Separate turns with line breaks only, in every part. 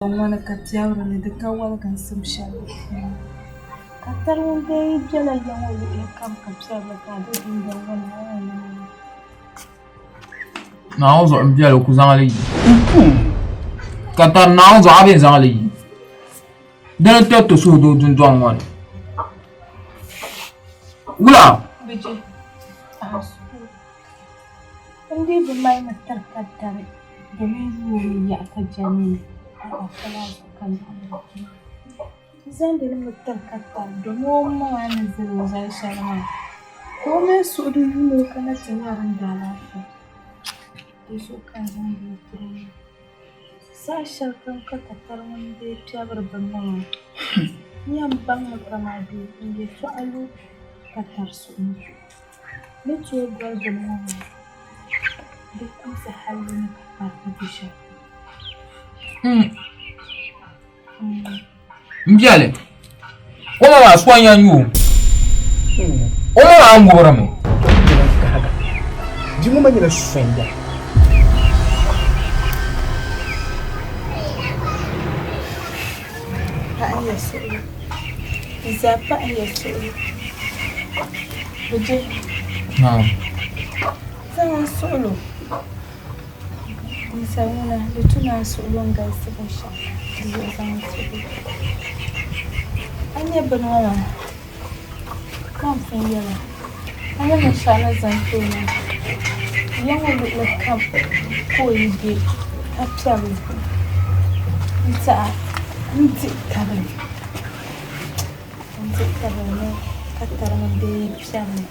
وانا كتياورا لدكاولا كان سمشال كتر دي جلا يوم كم كبسة بكادو دين وانا
نعوذ بالله لو كزالي كتر نعوذ عبي زالي ده تتو سودو دندوان وان ولا
بيجي عندي بماي متر كتر جميل يعتجني خلاص كان زين دي متر كتر دموم ما نزل وزي شرما كوما سودو يلو كانت تنارن دالافه يسو كان زين sashen kanka katar wanda ya fi barban nan yan ban makama biyu inda su alu katar su mutu na ciwo gwarbin nan duk kusa halin katar ta bisha
mbiale oma wa swanya nyu oma wa ngora me
jimu manyira swenda
يسوع إذا بقى يسوع بجي
نعم
زمان سؤلو نسوينا لتنا سؤلون جالس بنشا زمان سؤلو أنا بنوما كم في يلا أنا مش أنا زنتونا يوم اللي كم كوي دي أبشر أنت كبر كتر من دي بشامل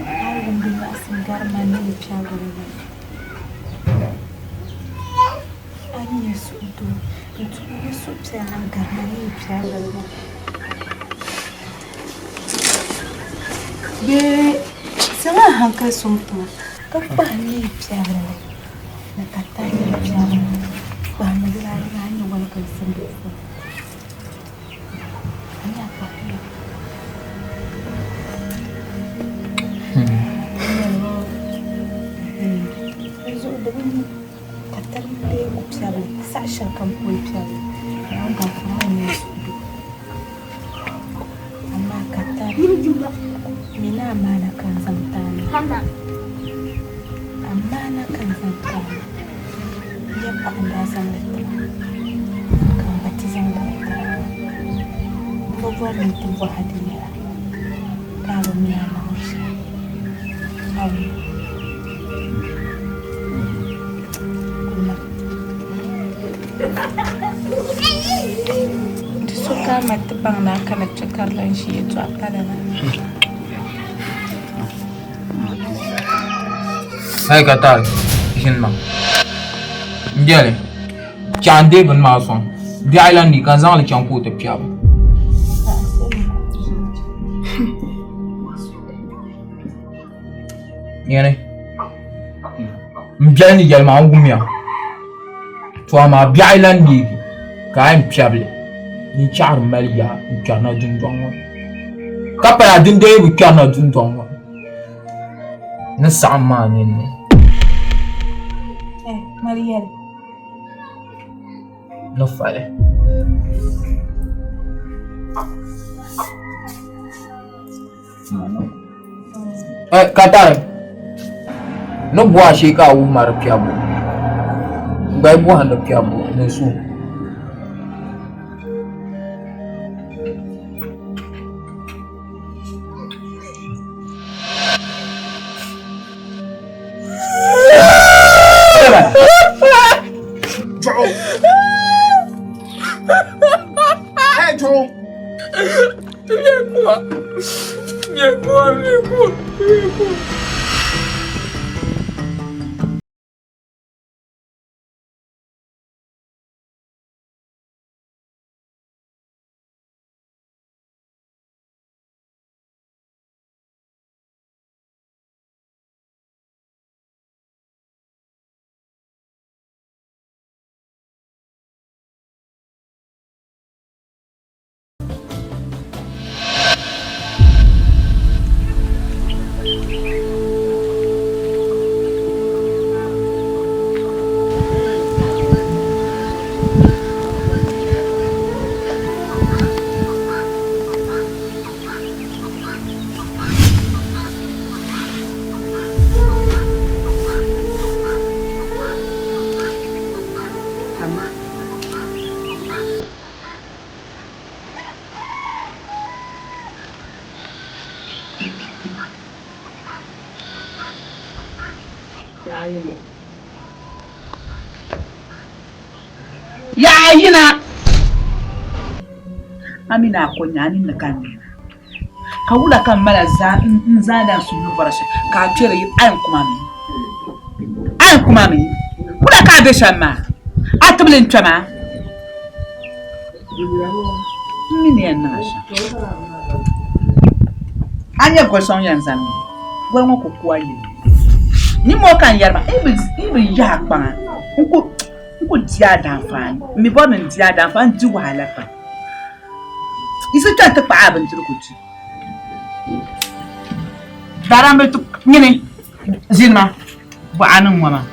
عالم دي أسنجار ماني بشامل أنا يسودو يسود بسيان قرماني بشامل بي سما هنكا سمتو كفاني بشامل نكتاني بشامل بحمد الله عني ولا كنسن بيسا أنا أفضل يزود دبني كتر من دي مبسابة سعشر كم كوي بسابة أنا قاطراني يسودو أما كتر منا أمانا كان زمتاني أمانا كان زمتاني يبقى عندها زمتاني كان باتي زمتاني بابا نتبه هدية قالوا ميا نوشا أو suka matbang na ka nagchakar lang siya ito akala na
hay katar isin ma mbiale chande ban ma son bi island ni kan zan le chanko te piaba yene mbiale ni yalma ngumya to ama bi island ni ka am piable ni char malia kana dundongo kapara dunde bu kana dundongo na sama ni
Mariel
no fale katar no bua shi ka wu mar piabo bai bua handa piabo no su
Hey, Joe!
Viens quoi.
Ya yina. Amina ko nyani na kan. Ka wula kan mala za da su no barashe. Ka tere yi ayan kuma mi. Ayan kuma mi. Wula ka be shamma. Atublen twama. Mini en nasha. Anya ko son yan zan. Gwa ngo ko kwaye. Ni mo kan yarma ibi ya pa. Nko dia dan fan. Mi bo nan dia dan fan di wala fa. Isi ta ta pa abin turkuci. Daran bai tu ngene. Zinma. Ba anan wama.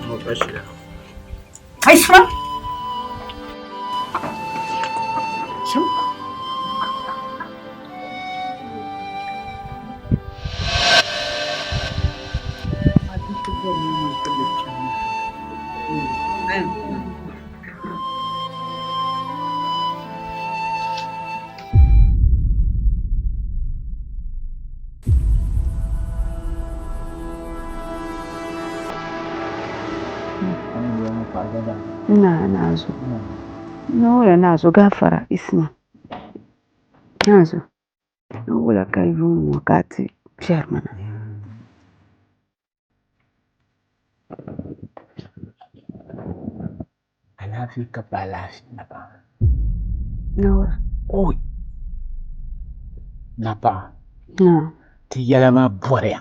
Mo tashi da.
Ai sma. Shum.
Nazo. Naula nazo gafara isma. Nazo. Naula kayyum wakati sharmana.
Alafi ka ba lafi na ba.
Naula.
Oi. Na ba.
Na.
Ti yala ma bore.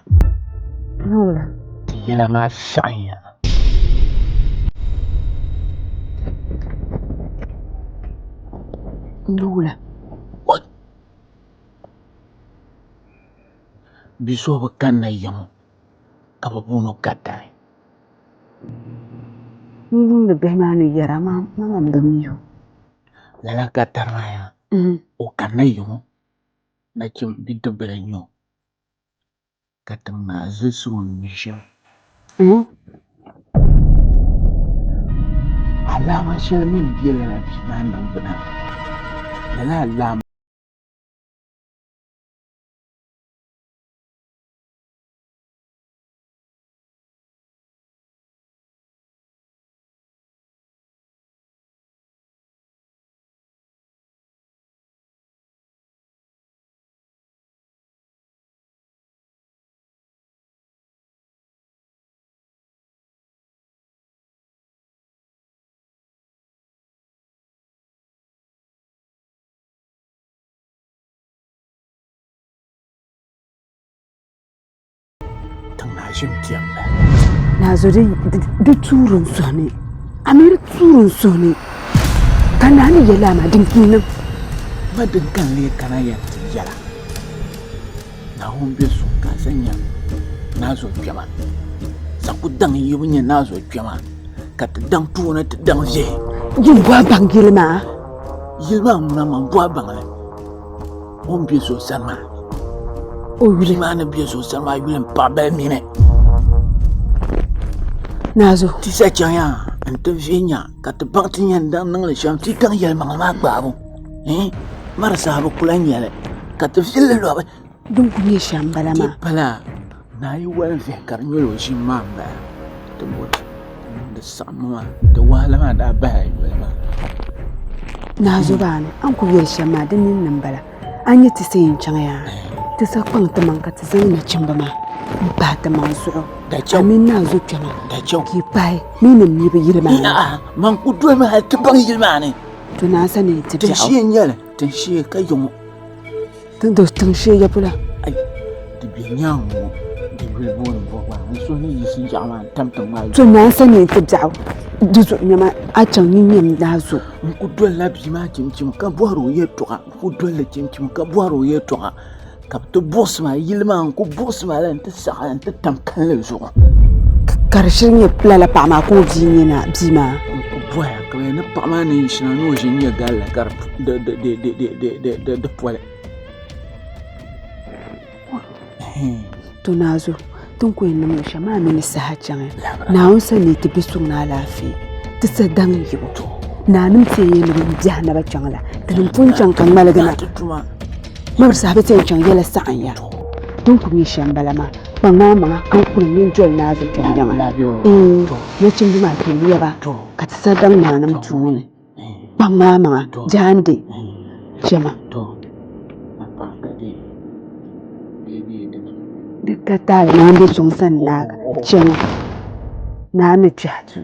Naula.
Ti yala ma shanya.
Naula.
What? Biso ba kan na yamo. Kababuno katay.
Nung behmanu yara mamam damiyo.
Lala kataraya. O kan na yamo. Na chim biddo bere nyo. Katang na zesu misho. Alama siya min bila na bimanang bana. Lala alama. Shim tiamba.
Nazo de turun sone. Amir turun sone. Kanani yala ma dinkinin.
Madin kan le kana ya tiyala. Na hombe su ka sanya. Nazo pyama. Saku dang yunya nazo pyama. Kat dang tuona te dang je.
Yimba bangilma.
Yilma muna man bwa bangale. Hombe su sama.
O wili
Mana biasa sama yulen pabel mine.
Nazo.
Ti sa chaya ante vinya kat baktinya dan nang le sham ti kan yel mang ma babu. Mar sahabu kulan yele. Kat fil lo.
Dun kunye shambala ma.
Pala na yi wal fi kar nyolo shi mamba. To mot. Da samma da wala ma da ba ma.
Nazo bani an ku yel shama din nan bala. An yi ti sayin changaya. Ti sa kwang ta man ka ti zan na chimba ma. Ba ta man su.
Da chau.
Amin na zo kyama.
Da chau.
Ki pai ni nan ni ba yirma.
Man ku do ma ta bang yilma ne.
To na sani ti
Ta
bi'aw.
shi nyele. Ta shi ka yomo.
Tun do tun she ya pula.
Ai di binyang mo. Di wilbon bo wa. So ni yi jama tam tam ma.
To na sani ti bi'aw. Du zo nyama a can ni nyam da zo.
Ku do la bi ma chim ka boaro ye toka. Ku do la chim ka boaro ye toka. Kap to boss ma yilma ku boss ma lan ta sa an ta tam kan le zo.
Karshen ya plala pa ma ko ji ni na bi ma.
Ku boya ka ne pa ma ni shi na no jin ya galla kar de pole.
To na zo. Tun ko yin mu shama mini sahajan. Na unsa ne ti bisu na lafi. Ti sa dan yi to. Na nim te yin mu biya na ba changla. Tin pun chang kan malagana. Mar sahabe te chang yela sa'an ya. Tun ku yi shambala ma. Ba mama kan kun min jol na zo ta jama. Na cin bi ma ke biya ba. Ka ta sadan na nam tuni. Ba mama jande. Jama. Dukka ta na da sun san na jama. Na ni jatu.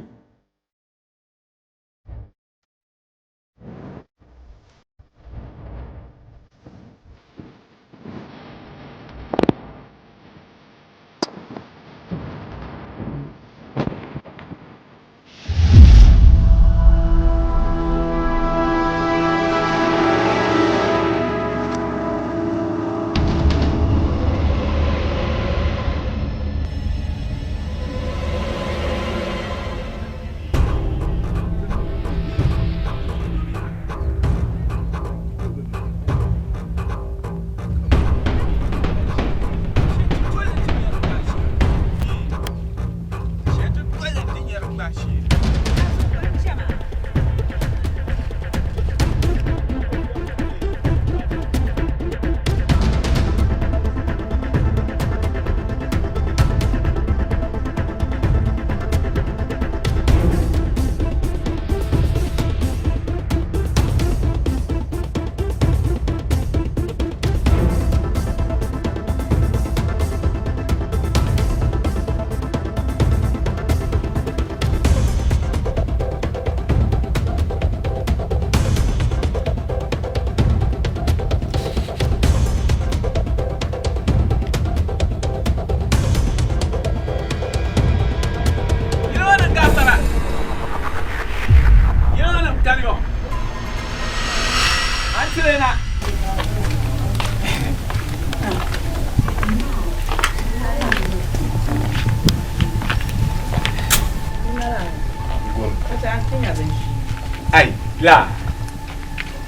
Ai, la.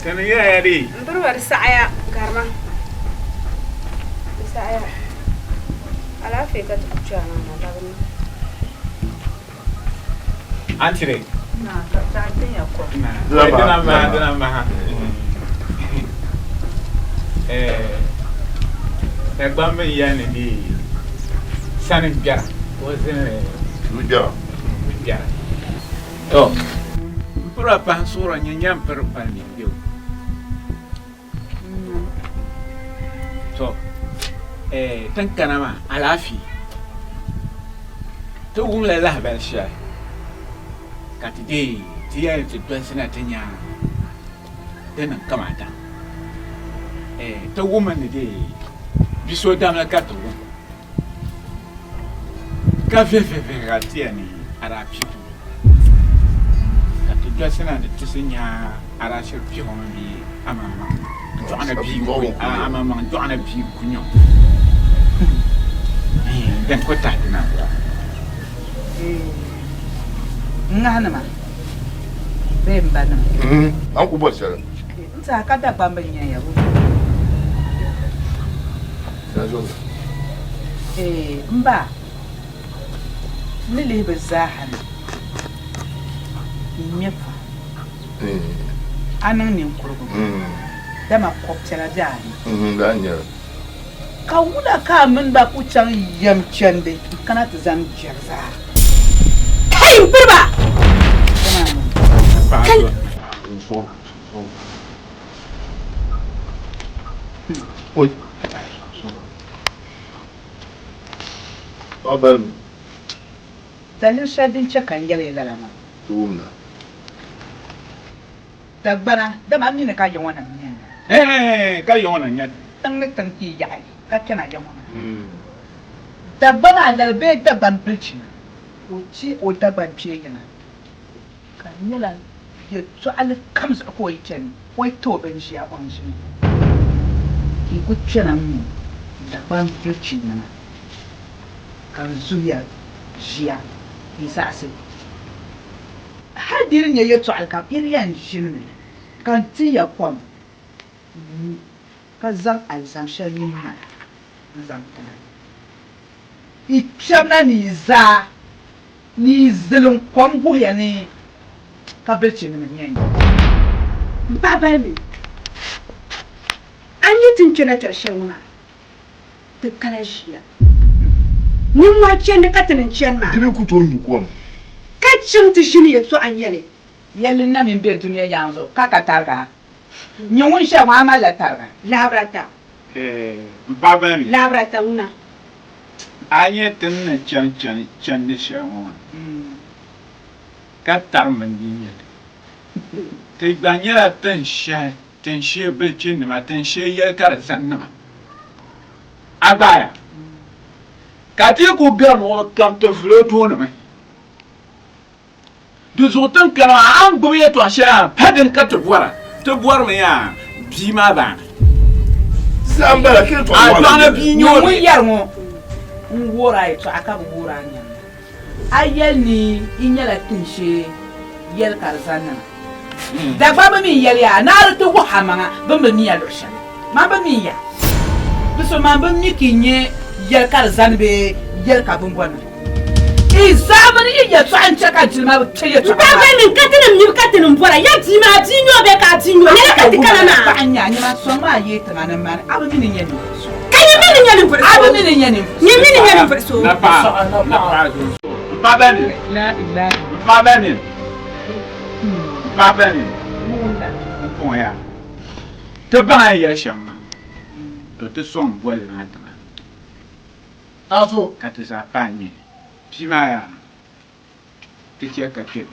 Kana ya di.
Berbar saya karma. Saya. Ala fika tujuan na dagan.
Antire.
Na ta tin ya ko.
Na. Dina ma. Ẹ̀gbọ́n mi ya ni di sani biara. Wo se
Biara.
biara. Oh. Pura pa sura nyanyam per pa ni yo. So tan kanama alafi. To wumla la bel sha. Kati de tiya ti pensina tinya. Denan kamata. To woman de biso damla kato. Ka fe ratia ni ara pipu. Sena de tisinya ara shir pi hon bi amama joana bi ko amama joana bi kunyo den ko tatina
ngana ma bemba na
An ku bo sele.
nta ka da ba mbanya ya bo
Na zo.
mba lele bazahan nyefa anan ne kurgu dama koptela jani
Da nya.
ka wuda ka min ba ku can yamcen dai kana ta zan jarza kai burba
kai
Oi. Abel
dalil shadin cakan yare galama
tuna.
dagbana dama ni ne ka yi wannan ne
ka yona nya
dan ne tan ki yayi ka kana yi wannan dagbana lalbe daban preach o ci o daban fiye yana kan yala ya to al kams ko yi ten wai to ban shi a on shi ki ku cina mu daban preach na kan zuya jiya isa sai hadirin ya yi to alka iriyan shi ne kan ti ya kwam ka zan alzan shari ma zan ta iksham ni za ni zilin kwam goya ne ka birce ni ne
Baba mi. An yi tunkina tarshen wuna. Dukkanin shiya.
nin ma cen da katanin cen ma
Dimi ku to ni ko.
kacin ti shini ya so an yele
yɛli na min bɛ duniya yan zuɣu ka ka tariga nyɛ ŋun shɛli ŋɔ a ma la tariga
labrata
Baba
una
Aye tin na chan ni shawo. Ka tar man yin. Te gbanyara tin she bilchin ma tin she ya kar sanna. Abaya. Ka ti ku bi no kam to flo to na. Du zotan kana an gboye to sha padin ka to bwara me ya bi ma ba.
Samba ke to.
A dona bi
nyɛ ŋun
nyori.
yɛri ŋɔ n wuhira yi to a ka bi wuhira a nyɛm a yɛli ni i nyɛla tin shee yɛli ka di zan nima dagba bi min yɛli yaa naari ti waha maŋa bin bi miya luɣu shɛli man bi min ya bi so man bi mi ki nyɛ yɛli ka di zani bee yɛli ka bin bɔna i zaabiri yi yɛltɔɣa n chɛ ka jilima bi kpɛ yɛltɔɣa
baba nin katinim nyib katinim bora ya di ma di nyo be ka di nyo ne ka ti kana na
paɣa nya nyɛma sɔŋ maa yee tiŋa ni mani a bi mi ni nyɛ nin so
kan yi mini nyɛ nin
a bi mi ni nyɛ nin
ni mini nyɛ nin so
Na pa. Baba ni.
la ilaha
Baba ni. Baba ni. Bon ya. Te ba ya shama. To te son bol na ta.
Aso.
Ka te sa pa ni. Pima ya. Te che ka ke.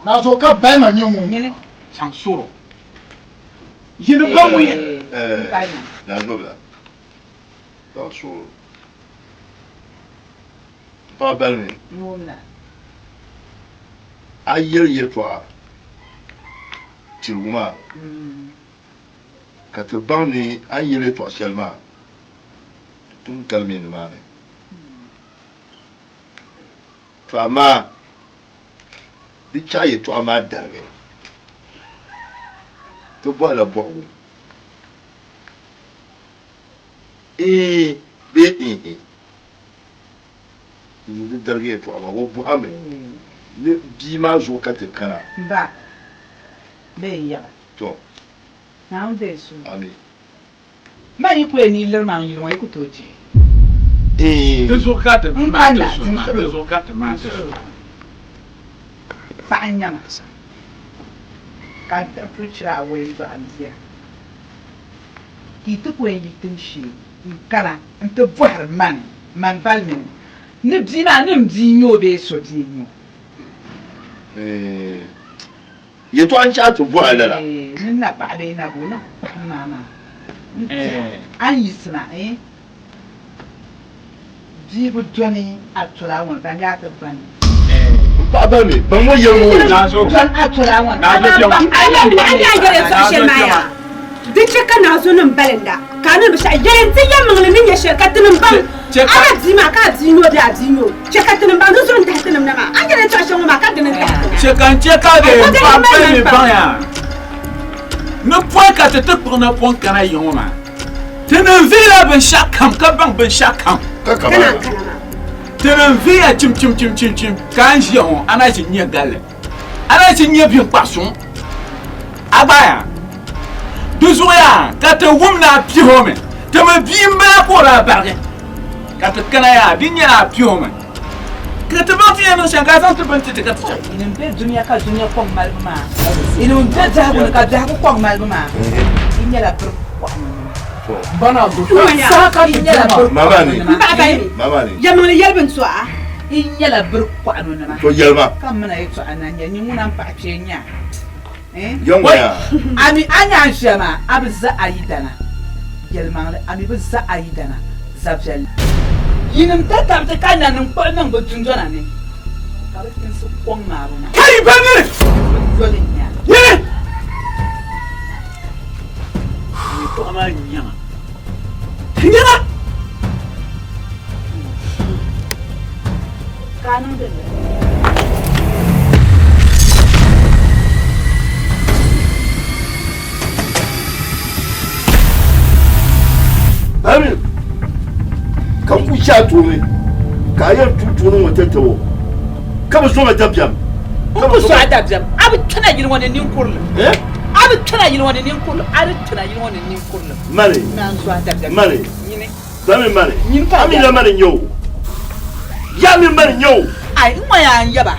Na so ka ba na nyu mu.
nyini
Sang suro. Yini ba mu ya.
Na zo ba. Da so. Pa ba ni.
Muna.
Ayer ye to. Tiluma. Ka te ba ni ayer to seulement. Tun kalmi ni ma ne. Fama. Di chaye to ama darbe. To bo la bo. Be ni darge to ama wo bu ame. Ni bi ma zo ka te kana.
Ba. Be ya.
To
Na unde su.
ami.
Ma yi kwe ni ler ma yi wa ku toji.
Te zo ka te ma te
Mpanda,
so. Te zo ka te ma te so.
Fa anya ma sa. Ka ta preacher away ba amia. Ki tu kwe yi tin shi. Kala nte vuar man valmin. Ni bi na ni mdi nyo be so di nyo.
Ye to an cha to bo ala la.
Ni na ba be na go na. Mama. An yi sina Bi bu doni atura won ba ya ta ban.
Pa ba mi, ba mo ye mo.
Na zo.
Don atura won.
Na zo jama.
anya gare so she maya di cheka na zo nan balanda kanin bisha yayin ti yan mun nin ya shekatinin ban ana di ma ka di no da di no shekatinin ban zo ta tinin na ma an gare ta shan ma ka dinin ta
Cheka de pa pe ni ban ya. Ne point ka te pour ne point kana yoma. Te ne vila ben shakam ka bang ben shakam.
Ka ka
kana
ba.
kana
Te ne vila chim kan jion ana ji nye gale. Ana ji nye bi pason. Abaya. Duzuya ka te wumna pi home. Te me bi mba ko la barge. Ka te kana ya bi nya pi home. Ka te ba ti no shanga san te ben te ka ta.
Inin be duniya ka duniya ko mal ma. Inin be jabu ka jabu ko mal ma. Inya la pro.
Bana do.
Sa
ka
Inya la pro.
Mama ni.
baba ni
Mama ni.
ya mun yelbin so a
Inya la pro ko anu na.
To yelma.
Kam mana yi to ananya ni muna pa che nya.
Yongo ya.
Ami anya shema abza ayidana. Yelma ami bza ayidana. Zafel. Yinin ta tam ta kana nan ko nan go tunjona ne. Ka ba tin su kon maruna.
Kai bani.
Yolin ya.
Ye. Ni to ama nyama. Nyama.
Kanun da
Ami. Kan ku sha to me. Ka yan tutu no wata tawo. Ka ba so ma tabiam.
Uku so adabjam. Abi tana yin wani nin kurlu. Abi tana yin wani nin kurlu. Abi tana yin wani nin kurlu.
Mane.
Na so adabjam.
Mane.
Yine.
Dame mane.
Yin ka.
Ami la mane nyo. Ya min bar nyau.
Ai moya yaba.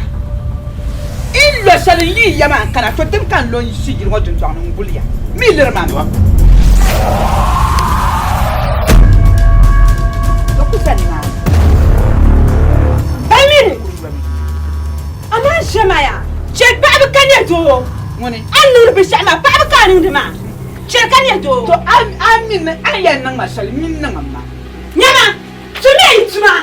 Il le sali yama kana to tem kan lo yisi jir ngodun to an ngulia. Mi le man wa. To ku sani ma. Bamini. Ana jamaya. Check ba kan ya to. Ngone. An bi shama ba kan ni ma. Check kan ya to. To amin an ya nan masali min nan amma. Nyama. Tumi tuma.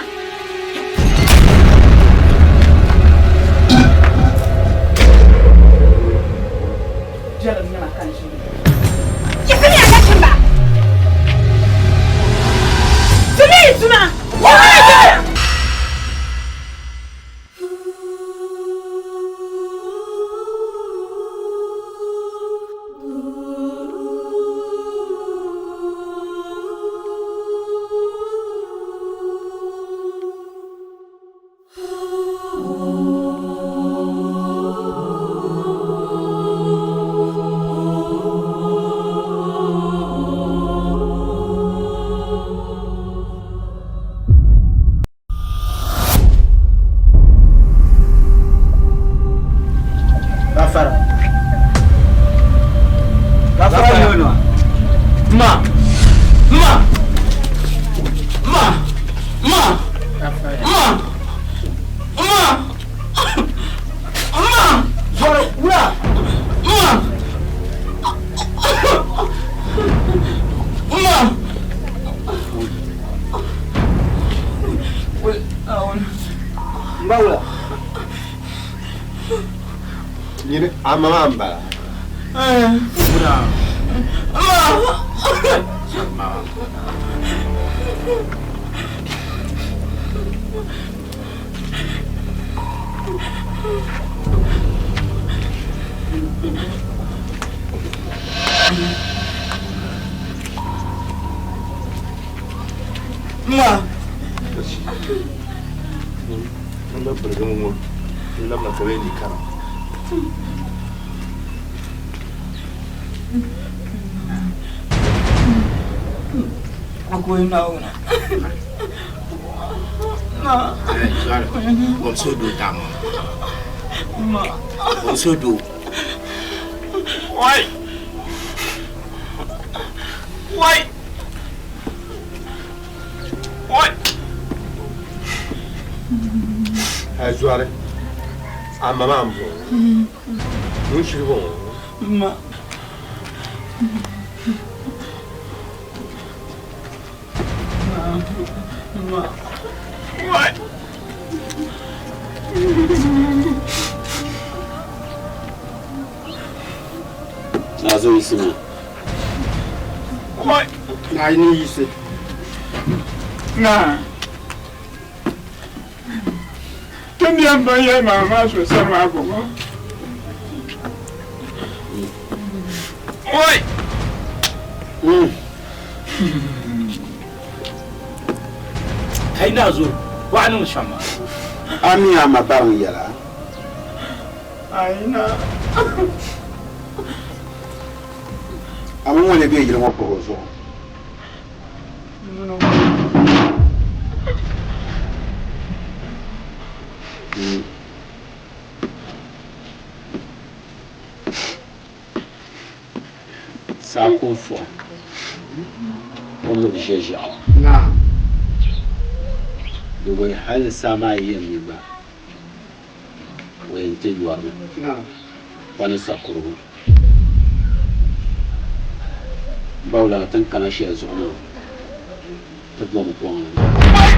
Jalan nyama kan shi. Ya kan ya kan ba. Tumi tuma. Ya.
Ni amamba. Anda bergumul. Dalam nak kawin di kana.
Aku tahu na.
Om sudu tamu. Om sudu. Why? Why? Why? Azuare. Amamambo. Nushirbo.
Ma.
What?
Nazo isima.
What? I need it.
Nah. Tun yan bayan mama sosai ma kuma.
Oi!
Kai nazo, wa'anun shama.
Ami ama baru yala.
Aina.
Amu wale be yele mo pozo.
Sako fo. Omo jeja.
Na.
Dogo hal sama yemi ba. Wen te yuaru.
Na.
Wani sakuru. Bawla tan kana shi azu. Ta bom pon.
Wai.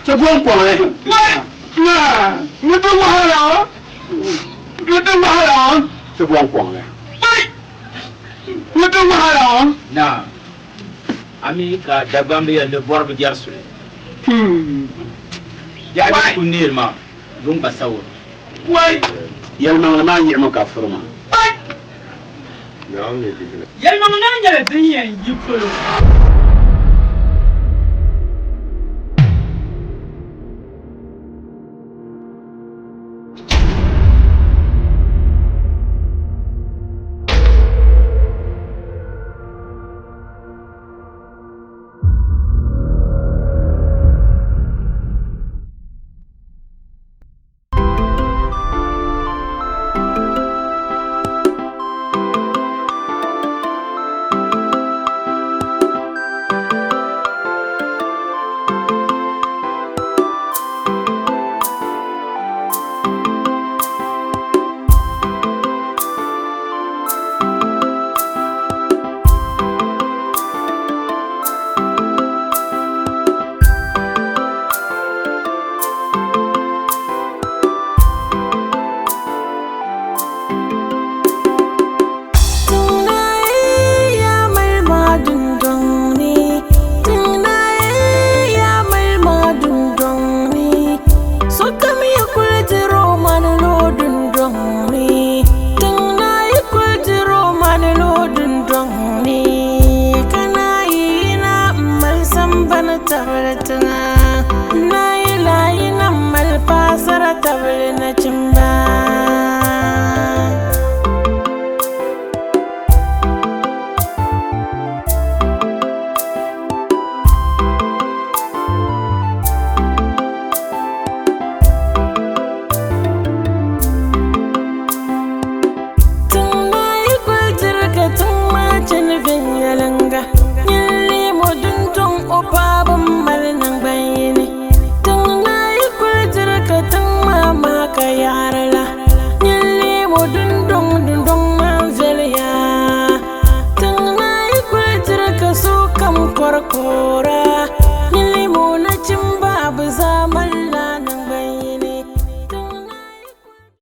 Ta bom pon.
Wai. Na. Mutu wahala. Mutu wahala.
Ta bom pon.
Wai. Mutu wahala.
Na. Ami ka dabambe ya le borbe gersu. Ya bi kunir ma. Dum basawo.
Wai.
Yalma ma yi maka furma.
Yalma nganya tinyen jipolo.
am kora kora